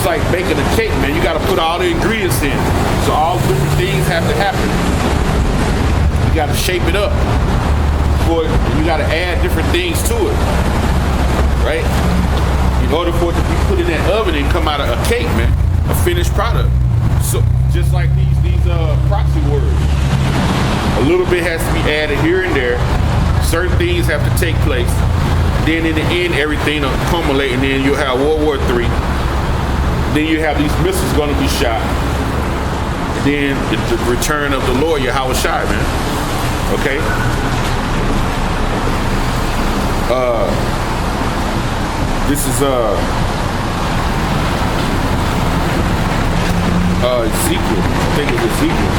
just like baking a cake, man. You got to put all the ingredients in. So all different things have to happen. You got to shape it up. You got to add different things to it, right? In order for it to be put in that oven and come out of a cake, man, a finished product. So just like these proxy words, a little bit has to be added here and there. Certain things have to take place. Then in the end, everything will accumulate, and then you'll have World War III. Then you have these missiles going to be shot. And then the return of the Lord, YAHAWAH, man. Okay? This is Ezekiel. I think it's Ezekiel.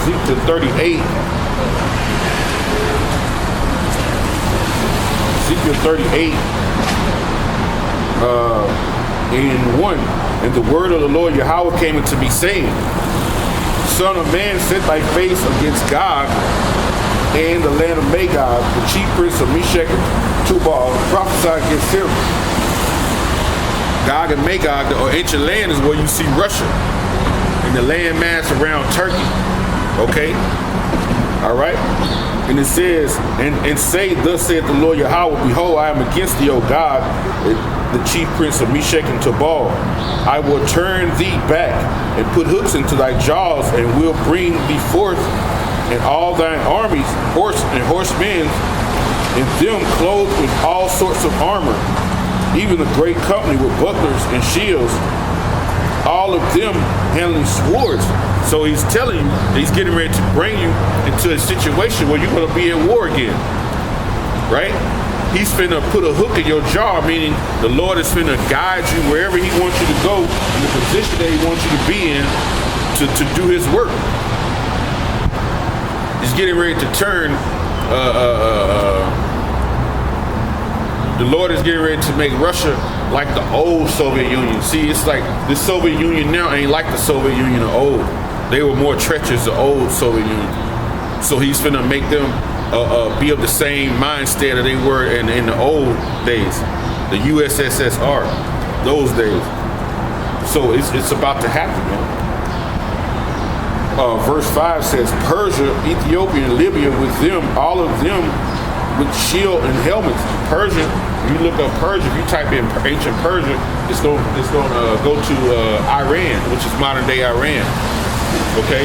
Ezekiel 38. Ezekiel 38 and 1. And the word of the Lord YAHAWAH came unto me, saying, Son of man, set thy face against Gog and the land of Magog, the chief prince of Meshech and Tubal, prophesy against him. Gog and Magog, the ancient land, is where you see Russia and the land mass around Turkey. Okay? All right? And it says, and say, thus saith the Lord YAHAWAH, behold, I am against thee, O God, the chief prince of Meshech and Tubal. I will turn thee back and put hooks into thy jaws, and will bring thee forth, and all thine armies, horse and horsemen, and them clothed with all sorts of armor, even a great company with bucklers and shields, all of them handling swords. So he's telling you, he's getting ready to bring you into a situation where you're going to be at war again, right? He's finna put a hook in your jaw, meaning the Lord is finna guide you wherever he wants you to go, in the position that he wants you to be in to do his work. He's getting ready to turn, the Lord is getting ready to make Russia like the old Soviet Union. See, it's like the Soviet Union now ain't like the Soviet Union of old. They were more treacherous, the old Soviet Union. So he's finna make them be of the same mindset that they were in the old days, the USSR, those days. So it's about to happen, man. Verse 5 says, Persia, Ethiopia, and Libya with them, all of them with shield and helmets. Persia, if you look up Persia, if you type in ancient Persia, it's going to go to Iran, which is modern day Iran. Okay,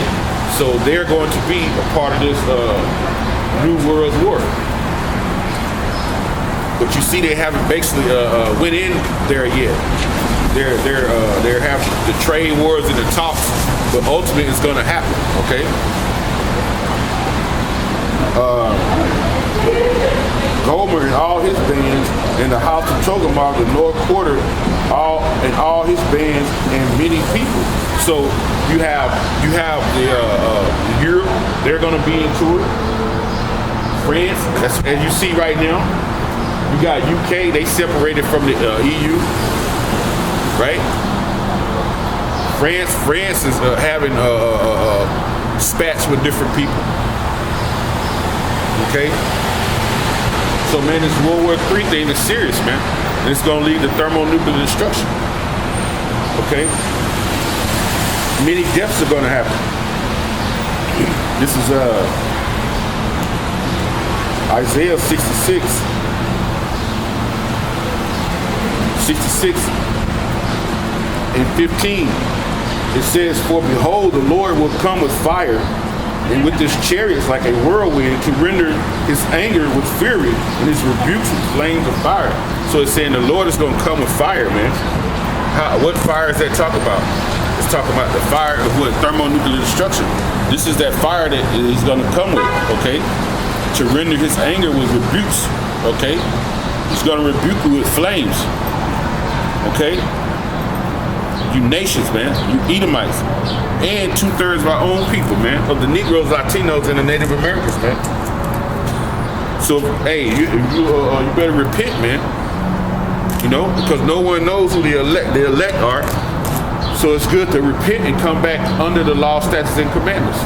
so they're going to be a part of this New World War. But you see, they haven't basically went in there yet. They're having the trade wars and the talks, but ultimately it's going to happen. Okay. Gomer and all his bands, and the house of Togarmah, the north quarter, all his bands, and many people. So you have the Europe, they're going to be into it. France, as you see right now. You got UK, they separated from the EU, right? France is having spats with different people. Okay? So, man, this World War III thing is serious, man. And it's going to lead to thermonuclear destruction. Okay? Many deaths are going to happen. This is Isaiah 66 and 15. It says, For behold, the Lord will come with fire, and with his chariots like a whirlwind, to render his anger with fury, and his rebukes with flames of fire. So it's saying the Lord is going to come with fire, man. What fire is that talking about? It's talking about the fire of what? Thermonuclear destruction. This is that fire that he's going to come with, okay? To render his anger with rebukes, okay? He's going to rebuke you with flames, okay? You nations, man, you Edomites, and 2/3 of our own people, man, of the Negroes, Latinos, and the Native Americans, man. So, hey, you better repent, man. You know, because no one knows who the elect are. So it's good to repent and come back under the law, statutes, and commandments.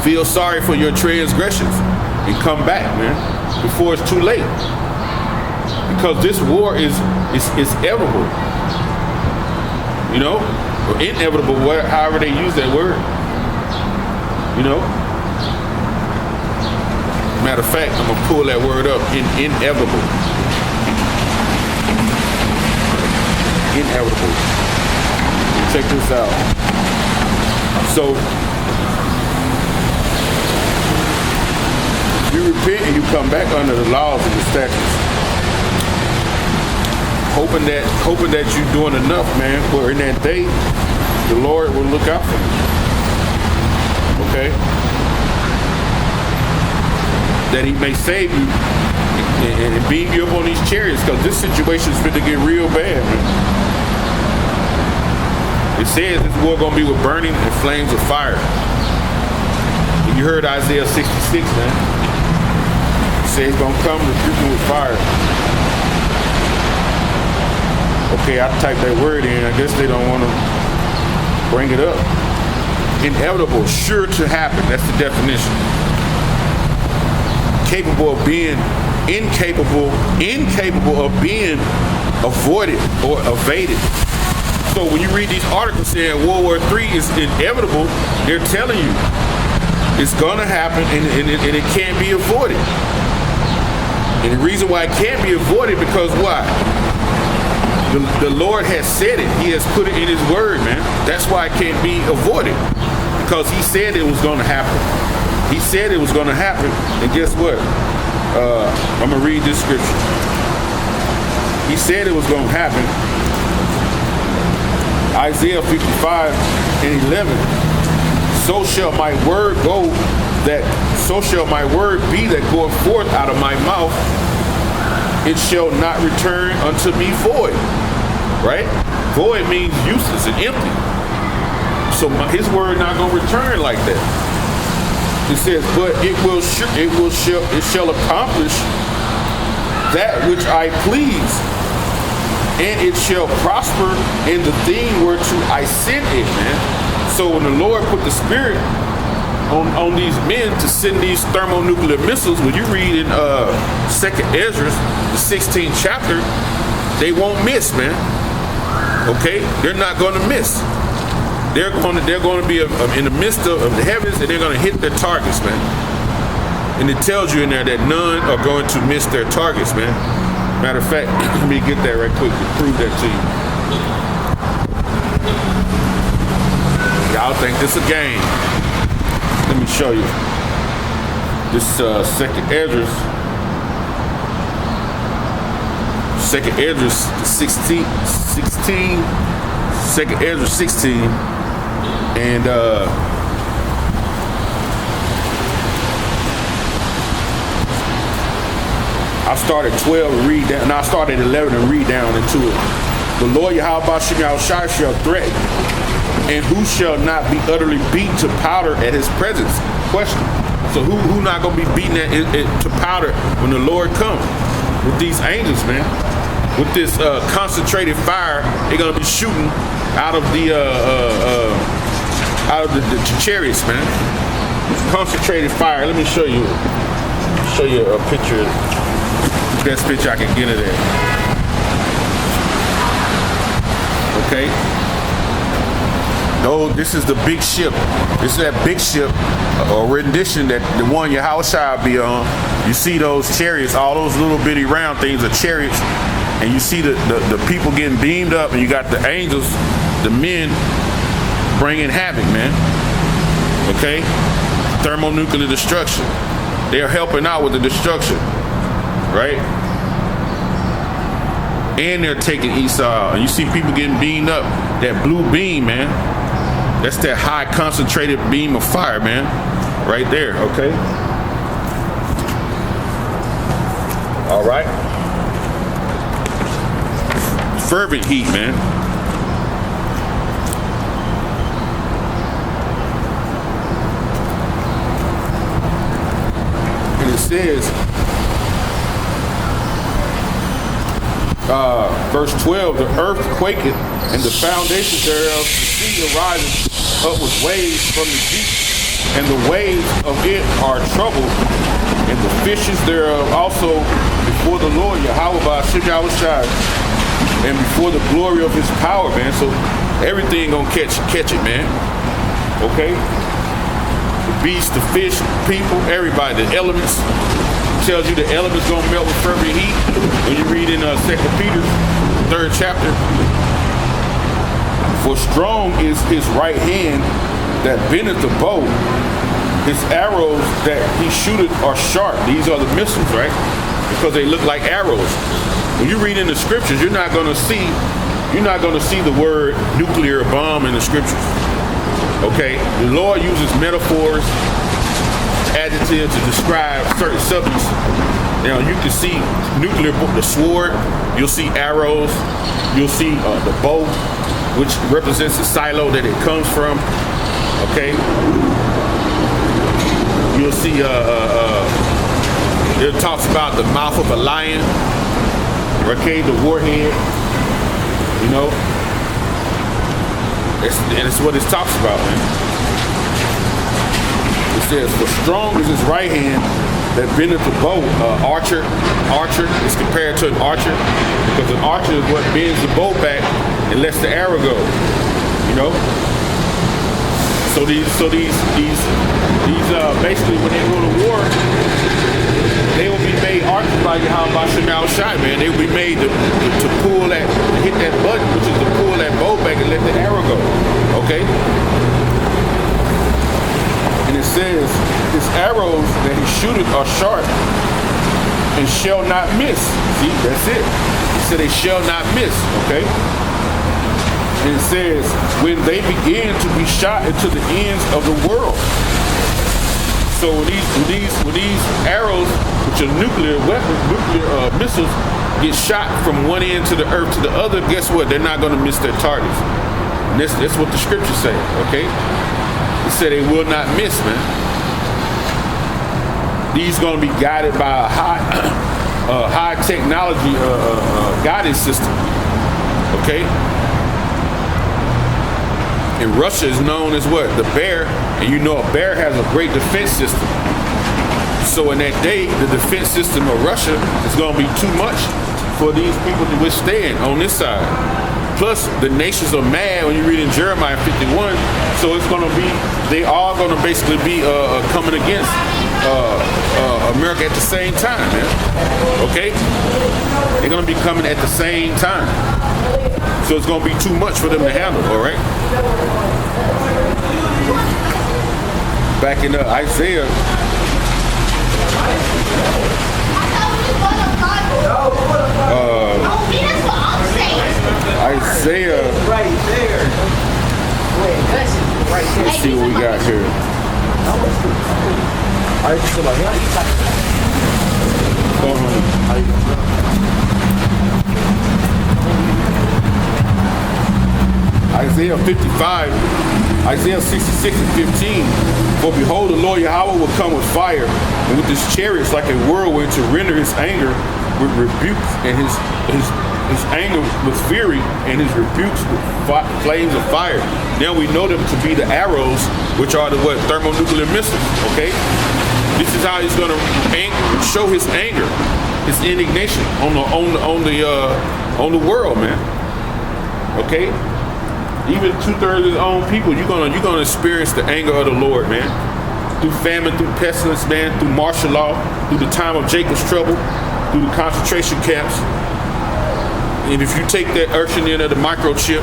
Feel sorry for your transgressions and come back, man, before it's too late. Because this war is inevitable, you know, or inevitable, however they use that word, you know. Matter of fact, I'm gonna pull that word up. Inevitable. Inevitable. Check this out. So you repent and you come back under the laws and the statutes, hoping that you're doing enough, man, for in that day the Lord will look out for you. Okay? That he may save you and beam you up on these chariots, because this situation is going to get real bad, man. It says this war going to be with burning and flames of fire. And you heard Isaiah 66, man. It says it's going to come rebuking with fire. Okay, I typed that word in. I guess they don't want to bring it up. Inevitable, sure to happen. That's the definition. Capable of being incapable of being avoided or evaded. So when you read these articles saying World War III is inevitable, they're telling you it's gonna happen and it can't be avoided. And the reason why it can't be avoided, because why? The Lord has said it. He has put it in his word, man. That's why it can't be avoided. Because he said it was gonna happen. He said it was going to happen, and guess what? I'm going to read this scripture. He said it was going to happen. Isaiah 55 and 11. So shall my word be that goeth forth out of my mouth. It shall not return unto me void. Right? Void means useless and empty. So his word not going to return like that. It says, but it shall accomplish that which I please, and it shall prosper in the thing whereto I sent it, man. So when the Lord put the spirit on these men to send these thermonuclear missiles, when you read in 2nd Ezra, the 16th chapter, they won't miss, man. Okay? They're not going to miss. They're going to be in the midst of the heavens, and they're going to hit their targets, man. And it tells you in there that none are going to miss their targets, man. Matter of fact, let me get that right quick to prove that to you. Y'all think this is a game? Let me show you. This 2nd Ezra, 2nd Ezra 16, 2nd Ezra 16. And I started 12 and read down, and I started 11 and read down into it. The Lord YAHAWAH shall threaten, and who shall not be utterly beaten to powder at his presence? Question. So who not gonna be beaten to powder when the Lord comes? With these angels, man. With this concentrated fire, they're gonna be shooting out of the chariots, man. Concentrated fire. Let me show you a picture. The best picture I can get of that. Okay. No, this is the big ship. This is that big ship, or rendition that the one YAHAWAH be on. You see those chariots, all those little bitty round things are chariots, and you see the people getting beamed up, and you got the angels, the men bringing havoc, man. Okay? Thermonuclear destruction. They're helping out with the destruction, right? And they're taking Esau. And you see people getting beamed up. That blue beam, man. That's that high concentrated beam of fire, man. Right there, okay? All right. Fervent heat, man. And it says, verse 12, the earth quaketh, and the foundations thereof, the sea arises up with waves from the deep. and the waves of it are troubled, and the fishes thereof also before the Lord YAHAWAH and before the glory of his power, man. So everything gonna catch it, man. Okay? The beasts, the fish, people, everybody, the elements. Tells you the elements gonna melt with fervent heat. When you read in 2 Peter, 3rd chapter. For strong is his right hand that bendeth the bow. His arrows that he shooteth are sharp. These are the missiles, right? Because they look like arrows. When you read in the scriptures, you're not gonna see the word nuclear bomb in the scriptures. Okay? The Lord uses metaphors, adjectives to describe certain subjects. Now you can see nuclear, the sword, you'll see arrows, you'll see the bow, which represents the silo that it comes from. Okay? You'll see it talks about the mouth of a lion, okay, the warhead, you know. And it's what it talks about, man. It says, for strong is his right hand that bendeth the bow. Archer is compared to an archer, because an archer is what bends the bow back and lets the arrow go. You know. So these basically when they go to war, they will be made archers by YAHAWAH, man. They will be made to pull that, to hit that button, which is to pull that bow back and let the arrow go. Okay. And it says, his arrows that he shooteth are sharp and shall not miss. See, that's it. He said they shall not miss, okay? And it says, when they begin to be shot into the ends of the world. So when these arrows, which are nuclear weapons, nuclear missiles, get shot from one end to the earth to the other, guess what? They're not going to miss their targets. And that's what the scriptures say, okay? It said they will not miss, man. These going to be guided by a high technology guidance system. Okay? And Russia is known as what? The bear. And you know a bear has a great defense system. So in that day, the defense system of Russia is going to be too much for these people to withstand on this side. Plus, the nations are mad when you read in Jeremiah 51. So it's going to be, they are going to basically be coming against America at the same time, man. Okay? They're going to be coming at the same time. So it's going to be too much for them to handle, all right? Back in Isaiah. Isaiah. Right there. Let's see what we got here. Isaiah 55, Isaiah 66 and 15. For behold, the Lord YAHAWAH will come with fire, and with his chariots like a whirlwind to render his anger with rebukes, and his anger with fury, and his rebukes with flames of fire. Now we know them to be the arrows, which are the what? Thermonuclear missiles. Okay, this is how he's going to show his anger, his indignation on the world, man. Okay, even 2/3 of his own people, you're gonna experience the anger of the Lord, man. Through famine, through pestilence, man, through martial law, through the time of Jacob's trouble, through the concentration camps. And if you take that urchin in of the microchip,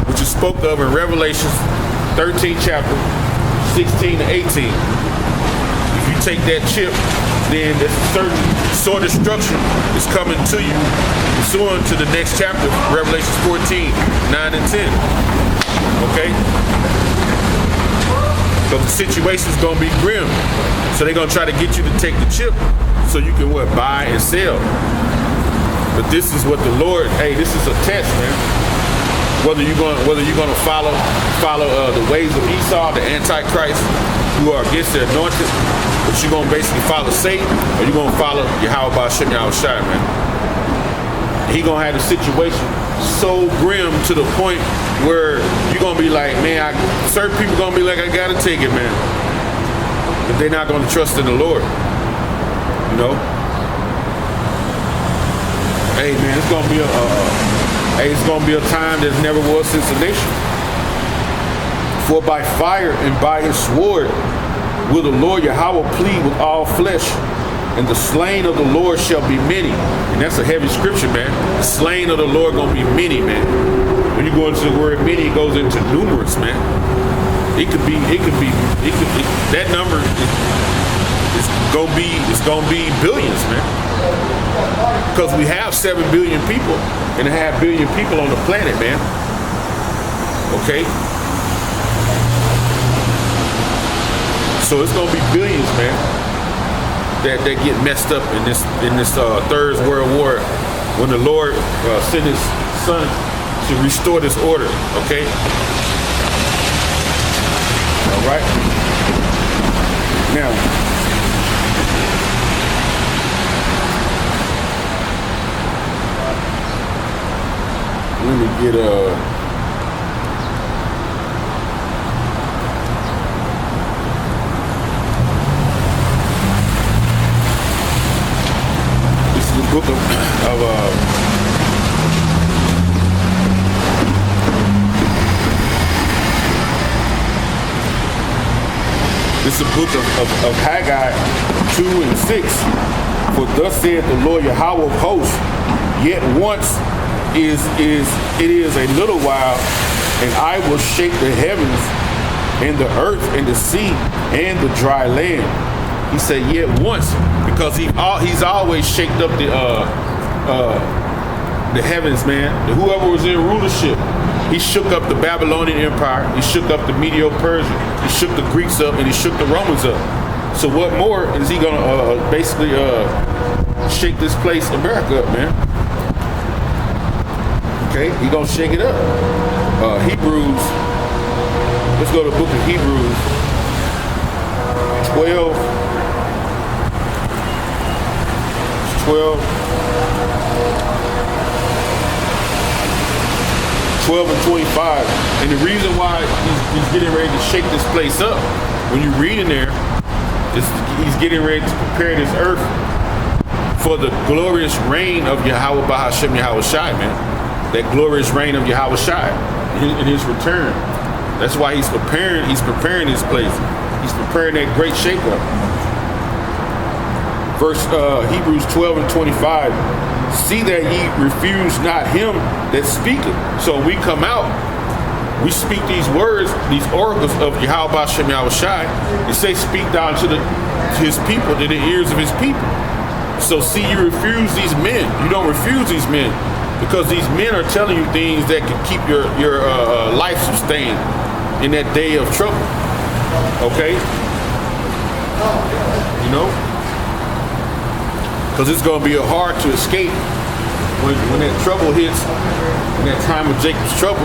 which is spoke of in Revelation 13 chapter, 16 to 18, if you take that chip, then there's a certain sort of destruction is coming to you, pursuant to the next chapter, Revelation 14, 9 and 10. Okay? Because the situation's going to be grim. So they're going to try to get you to take the chip so you can what? Buy and sell. But this is what the Lord, hey, this is a test, man. Whether you're going to follow the ways of Esau, the Antichrist, who are against the anointed, but you're going to basically follow Satan, or you're going to follow YAHAWAH, man. He going to have the situation so grim to the point where you're going to be like, man, certain people going to be like, I got to take it, man. if they're not going to trust in the Lord. You know? Hey man, it's gonna be a time that never was since the nation. For by fire and by his sword will the Lord Yahawah plead with all flesh, and the slain of the Lord shall be many. And that's a heavy scripture, man. The slain of the Lord gonna be many, man. When you go into the word many, it goes into numerous, man. It could be that number it's gonna be billions, man. Because we have 7 billion people and a half billion people on the planet, man. Okay? So it's gonna be billions, man, that get messed up in this third world war when the Lord sent his son to restore this order, okay? All right? Now, let me get this is the book of this is the book of Haggai 2 and 6. For thus saith the Lord Yahawah of hosts, yet once it is a little while, and I will shake the heavens and the earth and the sea and the dry land. He said yet once, because he's always shaked up the heavens, man. Whoever was in rulership, he shook up the Babylonian Empire, he shook up the Medo-Persian, he shook the Greeks up, and he shook the Romans up. So what more is he gonna basically shake this place, America, up, man? Okay, he gonna shake it up. Hebrews, let's go to the book of Hebrews 12 and 25. And the reason why he's getting ready to shake this place up, when you read in there, he's getting ready to prepare this earth for the glorious reign of Yahawah Bahashem Yahweh Shai, man. That glorious reign of Yahweh Shai in his return. That's why he's preparing this place. He's preparing that great shakeup. Verse Hebrews 12 and 25. See that ye refuse not him that speaketh. So we come out, we speak these words, these oracles of Yahawah Bahashem Yahweh Shai. It say, speak down to his people, to the ears of his people. So see, you refuse these men. You don't refuse these men, because these men are telling you things that can keep your life sustained in that day of trouble. Okay? You know? Because it's going to be hard to escape when that trouble hits, in that time of Jacob's trouble.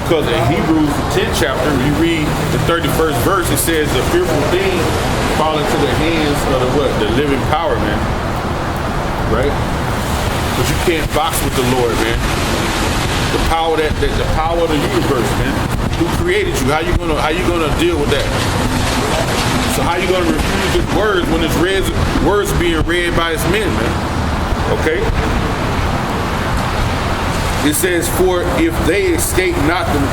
Because in Hebrews, the 10th chapter, when you read the 31st verse, it says the fearful thing fall into the hands of the living power, man. Right? But you can't box with the Lord, man. The power of the universe, man. Who created you? How you gonna deal with that? So how you gonna refuse his words when his words being read by his men, man? Okay? It says, for if they escape not them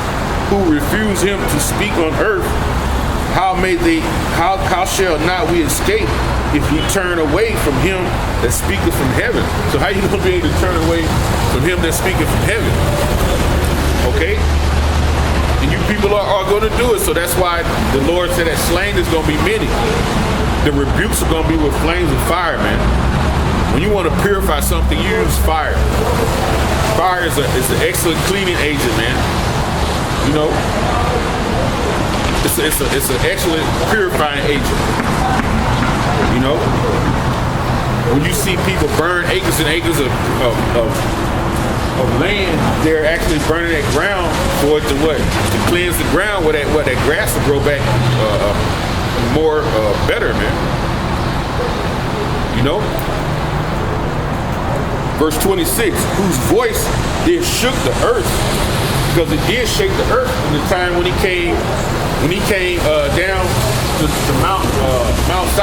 who refuse him to speak on earth, how shall not we escape if we turn away from him that speaketh from heaven? So how you gonna be able to turn away from him that speaketh from heaven? Okay? And you people are going to do it. So that's why the Lord said that slain is going to be many. The rebukes are going to be with flames of fire, man. When you want to purify something, you use fire. Fire is an excellent cleaning agent, man. You know, it's an excellent purifying agent. You know, when you see people burn acres and acres of land, they're actually burning that ground for it to what? To cleanse the ground where that grass will grow back more better, man. You know? Verse 26, whose voice did shook the earth, because it did shake the earth in the time when he came down to Mount